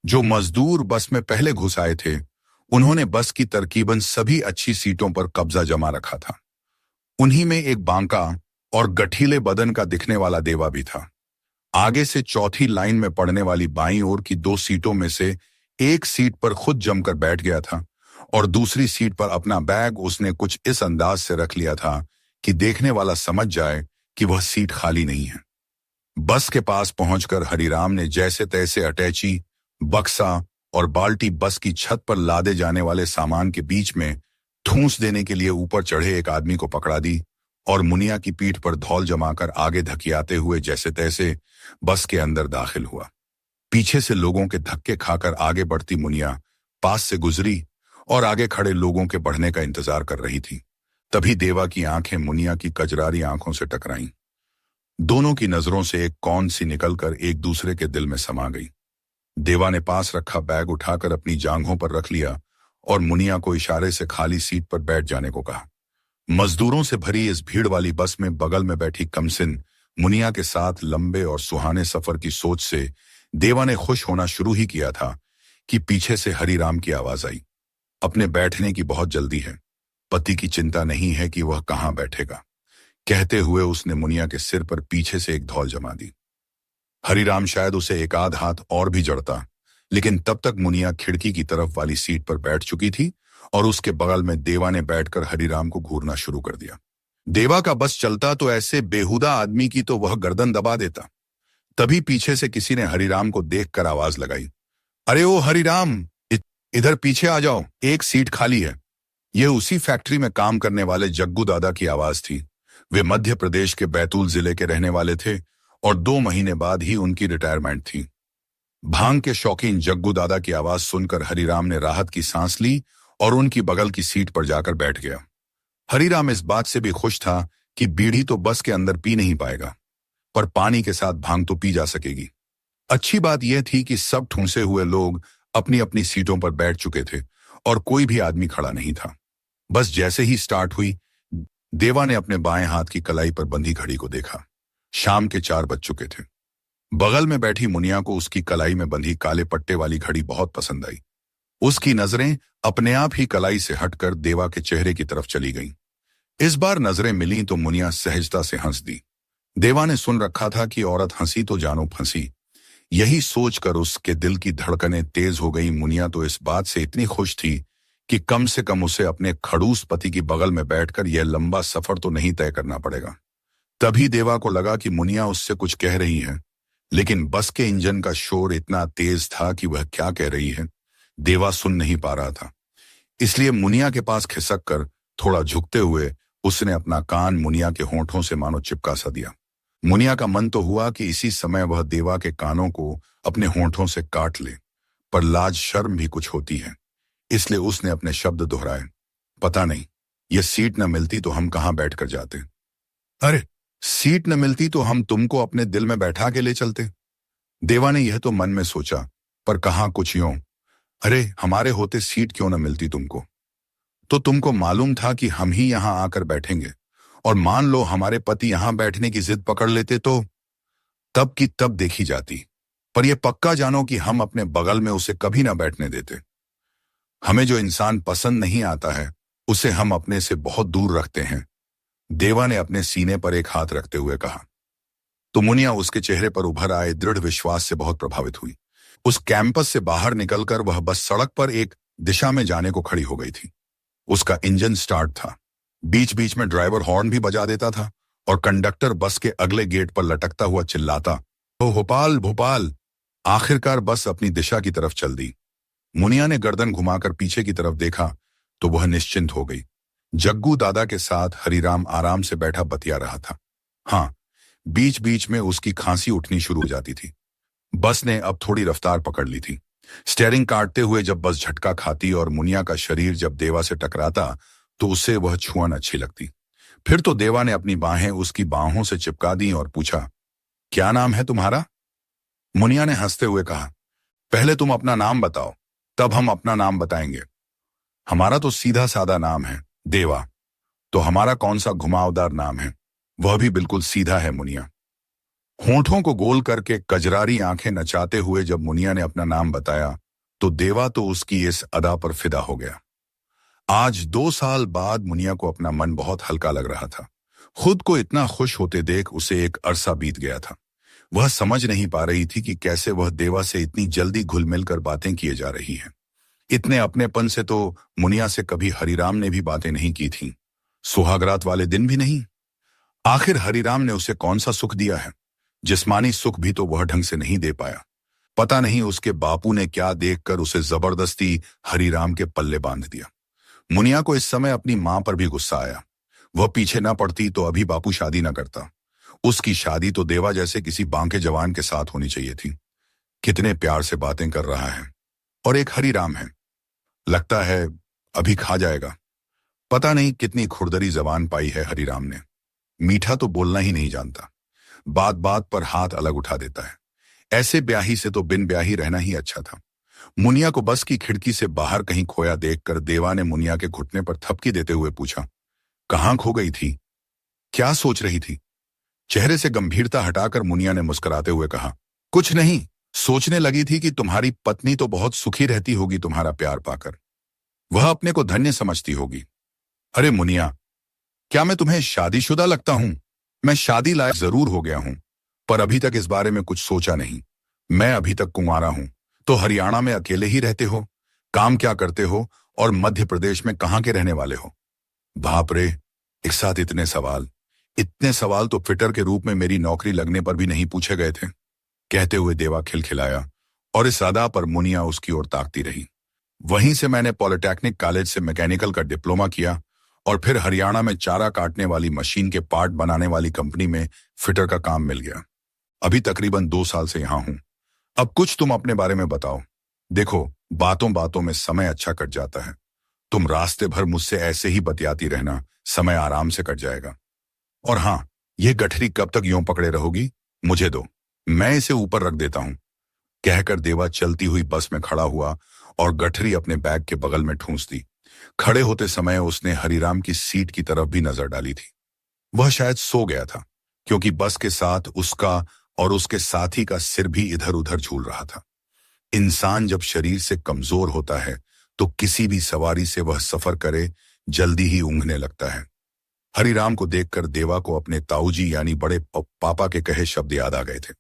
जो मजदूर बस में पहले घुस आए थे, उन्होंने बस की तकरीबन सभी अच्छी सीटों पर कब्जा जमा रखा था। उन्हीं में एक बांका और गठीले बदन का दिखने वाला देवा भी था। आगे से चौथी लाइन में पड़ने वाली बाईं ओर की दो सीटों में से एक सीट पर खुद जमकर बैठ गया था और दूसरी सीट पर अपना बैग उसने कुछ इस अंदाज से रख लिया था कि देखने वाला समझ जाए कि वह सीट खाली नहीं है। बस के पास पहुंचकर हरिराम ने जैसे तैसे अटैची, बक्सा और बाल्टी बस की छत पर लादे जाने वाले सामान के बीच में ठूंस देने के लिए ऊपर चढ़े एक आदमी को पकड़ा दी और मुनिया की पीठ पर धौल जमाकर आगे धकियाते हुए जैसे तैसे बस के अंदर दाखिल हुआ। पीछे से लोगों के धक्के खाकर आगे बढ़ती मुनिया पास से गुजरी और आगे खड़े लोगों के बढ़ने का इंतजार कर रही थी। तभी देवा की आंखें मुनिया की कजरारी आंखों से टकराईं। दोनों की नजरों से एक कौन सी निकलकर एक दूसरे के दिल में समा गई। देवा ने पास रखा बैग उठाकर अपनी जांघों पर रख लिया और मुनिया को इशारे से खाली सीट पर बैठ जाने को कहा। मजदूरों से भरी इस भीड़ वाली बस में बगल में बैठी कमसिन मुनिया के साथ लंबे और सुहाने सफर की सोच से देवा ने खुश होना शुरू ही किया था कि पीछे से हरिराम की आवाज आई। अपने बैठने की बहुत जल्दी है, पति की चिंता नहीं है कि वह कहाँ बैठेगा, कहते हुए उसने मुनिया के सिर पर पीछे से एक धौल जमा दी। हरिराम शायद उसे एक आध हाथ और भी जड़ता, लेकिन तब तक मुनिया खिड़की की तरफ वाली सीट पर बैठ चुकी थी और उसके बगल में देवा ने बैठकर हरिराम को घूरना शुरू कर दिया। देवा का बस चलता तो ऐसे बेहुदा आदमी की तो वह गर्दन दबा देता। तभी पीछे से किसी ने हरिराम को देखकर आवाज लगाई, अरे ओ हरिराम, इधर पीछे आ जाओ, एक सीट खाली है। यह उसी फैक्ट्री में काम करने वाले जग्गू दादा की आवाज थी। वे मध्य प्रदेश के बैतूल जिले के रहने वाले थे और 2 महीने बाद ही उनकी रिटायरमेंट थी। भांग के शौकीन जग्गू दादा की आवाज सुनकर हरिराम ने राहत की सांस ली और उनकी बगल की सीट पर जाकर बैठ गया। हरिराम इस बात से भी खुश था कि बीड़ी तो बस के अंदर पी नहीं पाएगा, पर पानी के साथ भांग तो पी जा सकेगी। अच्छी बात यह थी कि सब ठूंसे हुए लोग अपनी अपनी सीटों पर बैठ चुके थे और कोई भी आदमी खड़ा नहीं था। बस जैसे ही स्टार्ट हुई, देवा ने अपने बाएं हाथ की कलाई पर बंधी घड़ी को देखा। शाम के 4 बज चुके थे। बगल में बैठी मुनिया को उसकी कलाई में बंधी काले पट्टे वाली घड़ी बहुत पसंद आई। उसकी नजरें अपने आप ही कलाई से हटकर देवा के चेहरे की तरफ चली गईं। इस बार नजरें मिलीं तो मुनिया सहजता से हंस दी। देवा ने सुन रखा था कि औरत हंसी तो जानो फंसी। यही सोचकर उसके दिल की धड़कनें तेज हो गई। मुनिया तो इस बात से इतनी खुश थी कि कम से कम उसे अपने खड़ूस पति की बगल में बैठकर यह लंबा सफर तो नहीं तय करना पड़ेगा। तभी देवा को लगा कि मुनिया उससे कुछ कह रही है, लेकिन बस के इंजन का शोर इतना तेज था कि वह क्या कह रही है देवा सुन नहीं पा रहा था। इसलिए मुनिया के पास खिसक कर थोड़ा झुकते हुए उसने अपना कान मुनिया के होंठों से मानो चिपका सा दिया। मुनिया का मन तो हुआ कि इसी समय वह देवा के कानों को अपने होंठों से काट ले, पर लाज शर्म भी कुछ होती है, इसलिए उसने अपने शब्द दोहराए, पता नहीं, यह सीट न मिलती तो हम कहाँ बैठ कर जाते। अरे, सीट न मिलती तो हम तुमको अपने दिल में बैठा के ले चलते। देवा ने यह तो मन में सोचा, पर कहाँ कुछ यूं, अरे हमारे होते सीट क्यों न मिलती तुमको? तो तुमको मालूम था कि हम ही यहां आकर बैठेंगे, और मान लो हमारे पति यहां बैठने की जिद पकड़ लेते तो तब की तब देखी जाती। पर यह पक्का जानो कि हम अपने बगल में उसे कभी ना बैठने देते। हमें जो इंसान पसंद नहीं आता है उसे हम अपने से बहुत दूर रखते हैं। देवा ने अपने सीने पर एक हाथ रखते हुए कहा। तो मुनिया उसके चेहरे पर उभर आए दृढ़ विश्वास से बहुत प्रभावित हुई। उस कैंपस से बाहर निकलकर वह बस सड़क पर एक दिशा में जाने को खड़ी हो गई थी। उसका इंजन स्टार्ट था, बीच बीच में ड्राइवर हॉर्न भी बजा देता था और कंडक्टर बस के अगले गेट पर लटकता हुआ चिल्लाता, ओ भोपाल भोपाल। आखिरकार बस अपनी दिशा की तरफ चल दी। मुनिया ने गर्दन घुमाकर पीछे की तरफ देखा तो वह निश्चिंत हो गई। जग्गू दादा के साथ हरिराम आराम से बैठा बतिया रहा था। हाँ, बीच बीच में उसकी खांसी उठनी शुरू हो जाती थी। बस ने अब थोड़ी रफ्तार पकड़ ली थी। स्टीयरिंग काटते हुए जब बस झटका खाती और मुनिया का शरीर जब देवा से टकराता तो उसे वह छुअन अच्छी लगती। फिर तो देवा ने अपनी बाहें उसकी बाहों से चिपका दी और पूछा, क्या नाम है तुम्हारा? मुनिया ने हंसते हुए कहा, पहले तुम अपना नाम बताओ, तब हम अपना नाम बताएंगे। हमारा तो सीधा सादा नाम है, देवा। तो हमारा कौन सा घुमावदार नाम है? वह भी बिल्कुल सीधा है, मुनिया। होठों को गोल करके कजरारी आंखें नचाते हुए जब मुनिया ने अपना नाम बताया तो देवा तो उसकी इस अदा पर फिदा हो गया। आज 2 साल बाद मुनिया को अपना मन बहुत हल्का लग रहा था। खुद को इतना खुश होते देख उसे एक अरसा बीत गया था। वह समझ नहीं पा रही थी कि कैसे वह देवा से इतनी जल्दी घुल मिल कर बातें किए जा रही हैं। इतने अपनेपन से तो मुनिया से कभी हरिराम ने भी बातें नहीं की थीं, सुहागरात वाले दिन भी नहीं। आखिर हरिराम ने उसे कौन सा सुख दिया है? जिस्मानी सुख भी तो वह ढंग से नहीं दे पाया। पता नहीं उसके बापू ने क्या देखकर उसे जबरदस्ती हरिराम के पल्ले बांध दिया। मुनिया को इस समय अपनी मां पर भी गुस्सा आया। वह पीछे न पड़ती तो अभी बापू शादी न करता। उसकी शादी तो देवा जैसे किसी बांके जवान के साथ होनी चाहिए थी। कितने प्यार से बातें कर रहा है, और एक हरिराम है। लगता है अभी खा जाएगा। पता नहीं कितनी खुरदरी जबान पाई है हरिराम ने। मीठा तो बोलना ही नहीं जानता, बात बात पर हाथ अलग उठा देता है। ऐसे ब्याही से तो बिन ब्याही रहना ही अच्छा था। मुनिया को बस की खिड़की से बाहर कहीं खोया देखकर देवा ने मुनिया के घुटने पर थपकी देते हुए पूछा, कहाँ खो गई थी? क्या सोच रही थी? चेहरे से गंभीरता हटाकर मुनिया ने मुस्कुराते हुए कहा, कुछ नहीं, सोचने लगी थी कि तुम्हारी पत्नी तो बहुत सुखी रहती होगी तुम्हारा प्यार पाकर। वह अपने को धन्य समझती होगी। अरे मुनिया, क्या मैं तुम्हें शादीशुदा लगता हूं? मैं शादी लायक जरूर हो गया हूं, पर अभी तक इस बारे में कुछ सोचा नहीं। मैं अभी तक कुंवारा हूं। तो हरियाणा में अकेले ही रहते हो? काम क्या करते हो? और मध्य प्रदेश में कहां के रहने वाले हो? बाप रे, एक साथ इतने सवाल तो फिटर के रूप में मेरी नौकरी लगने पर भी नहीं पूछे गए थे। कहते हुए देवा खिलखिलाया, और इस अदा पर मुनिया उसकी ओर ताकती रही। वहीं से मैंने पॉलिटेक्निक कॉलेज से मैकेनिकल का डिप्लोमा किया और फिर हरियाणा में चारा काटने वाली मशीन के पार्ट बनाने वाली कंपनी में फिटर का काम मिल गया। अभी तकरीबन 2 साल से यहां हूं। अब कुछ तुम अपने बारे में बताओ। देखो, बातों बातों में समय अच्छा कट जाता है। तुम रास्ते भर मुझसे ऐसे ही बतियाती रहना, समय आराम से कट जाएगा। और हाँ, यह गठरी कब तक यूं पकड़े रहोगी? मुझे दो, मैं इसे ऊपर रख देता हूं। कहकर देवा चलती हुई बस में खड़ा हुआ और गठरी अपने बैग के बगल में ठूंस दी। खड़े होते समय उसने हरिराम की सीट की तरफ भी नजर डाली थी। वह शायद सो गया था, क्योंकि बस के साथ उसका और उसके साथी का सिर भी इधर उधर झूल रहा था। इंसान जब शरीर से कमजोर होता है तो किसी भी सवारी से वह सफर करे जल्दी ही ऊँघने लगता है। हरिराम को देखकर देवा को अपने ताऊजी यानी बड़े पापा के कहे शब्द याद आ गए थे।